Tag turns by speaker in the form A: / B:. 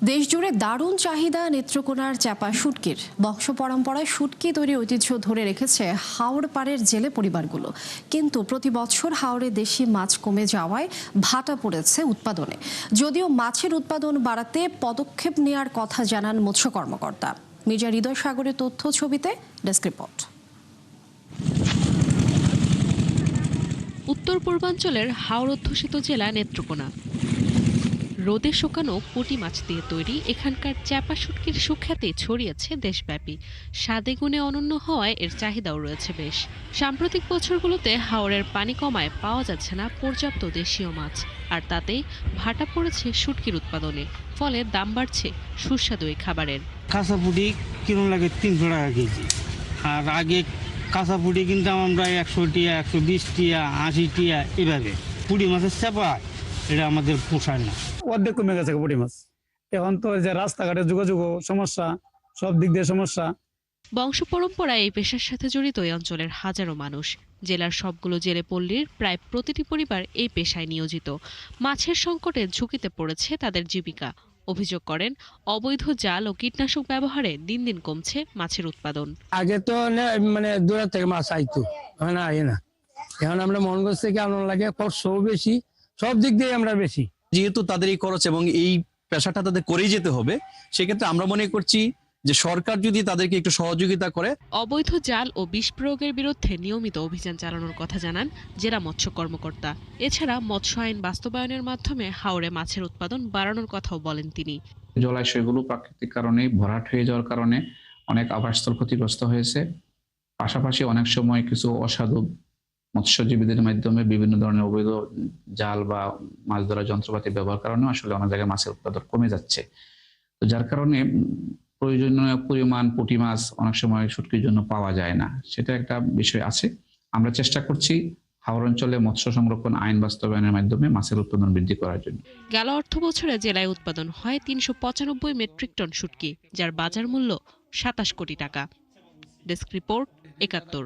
A: দেশজুড়ে দারুণ চাহিদা নেত্রকোনার চাপা শুটকির। বংশ পরম্পরায় শুটকি তৈরি ঐতিহ্য ধরে রেখেছে হাওড় পাড়ের জেলে পরিবারগুলো। কিন্তু প্রতি বছর হাওড়ে দেশি মাছ কমে যাওয়ায় ভাটা পড়েছে উৎপাদনে। যদিও মাছের উৎপাদন বাড়াতে পদক্ষেপ নেওয়ার কথা জানান মৎস্য কর্মকর্তা। মির্জা হৃদয় সাগরের তথ্য ছবিতে ডেস্ক রিপোর্ট।
B: উত্তর পূর্বাঞ্চলের হাওড় অধ্যুষিত জেলা নেত্রকোনা। রোদে শুকানো পুঁটি মাছ দিয়ে তৈরি এখানকার চাপা শুটকির সুখ্যাতি ছড়িয়েছে দেশব্যাপী। স্বাদে গুণে অনন্য হওয়ায় এর চাহিদাও রয়েছে বেশ। সাম্প্রতিক বছরগুলোতে হাওড়ের পানি কমায় পাওয়া যাচ্ছে না পর্যাপ্ত দেশীয় মাছ, আর তাতেই ভাটা পড়েছে শুটকির উৎপাদনে। ফলে দাম বাড়ছে সুস্বাদু এই খাবারের।
C: কাঁচা পুঁটি কিরম লাগে 300 টাকা কেজি, আর আগে কাঁচা পুঁটি কিনতাম আমরা 100 টিয়া, 120 টিয়া, 80 টিয়া এভাবে। পুঁটি মাছের চাপা এটা আমাদের পোষায় না।
D: অর্ধেক কমে গেছে পুঁটি মাছ। এখন তো যে রাস্তাঘাটে যোগাযোগ সমস্যা, সব দিক দিয়ে সমস্যা।
B: বংশ পরম্পরায় এই পেশার সাথে জড়িত এই অঞ্চলের হাজারো মানুষ। জেলার সবগুলো জেলে পল্লীর প্রায় প্রতিটি পরিবার এই পেশায় নিয়োজিত। মাছের সংকটে ঝুঁকিতে পড়েছে তাদের জীবিকা। অভিযোগ করেন, অবৈধ জাল ও কীটনাশক ব্যবহারে দিন দিন কমছে মাছের উৎপাদন।
E: আগে তো মানে দূরের থেকে মাছ আইতো, এখন আয় না। এখন আমরা মনগঞ্জ থেকে আনন্দ লাগে, খরচও বেশি, সব দিক দিয়ে আমরা বেশি।
F: যেহেতু তাদের এই খরচ এবং এই পেশাটা তাদের করেই যেতে হবে, সেক্ষেত্রে আমরা মনে করছি যে সরকার যদি তাদেরকে একটু সহযোগিতা করে।
B: অবৈধ জাল ও বিষ প্রয়োগের বিরুদ্ধে নিয়মিত অভিযান চালানোর কথা জানান জেলা মৎস্য কর্মকর্তা। এছাড়া মৎস্য আইন বাস্তবায়নের মাধ্যমে হাওড়ে মাছের উৎপাদন বাড়ানোর কথাও বলেন তিনি।
G: জলাশয়গুলো প্রাকৃতিক কারণে ভরাট হয়ে যাওয়ার কারণে অনেক আবাসস্থল ক্ষতিগ্রস্ত হয়েছে। পাশাপাশি অনেক সময় কিছু অসাধু মৎস্যজীবীদের মাধ্যমে বিভিন্ন ধরনের অবৈধ জাল বা মাছ ধরার যন্ত্রপাতি ব্যবহার কারণে আসলে অনেক জায়গায় মাছের উৎপাদন কমে যাচ্ছে। তো যার কারণে প্রয়োজনীয় পরিমাণ পুঁটি মাছ অনেক সময় শুটকির জন্য পাওয়া যায় না, সেটা একটা বিষয় আছে। আমরা চেষ্টা করছি হাওড় অঞ্চলে মৎস্য সংরক্ষণ আইন বাস্তবায়নের মাধ্যমে মাছের উৎপাদন বৃদ্ধি করার জন্য।
B: গেল অর্থ বছরে জেলায় উৎপাদন হয় ৩৯৫ মেট্রিক টন শুটকি, যার বাজার মূল্য ২৭ কোটি টাকা। Desk report ৭১।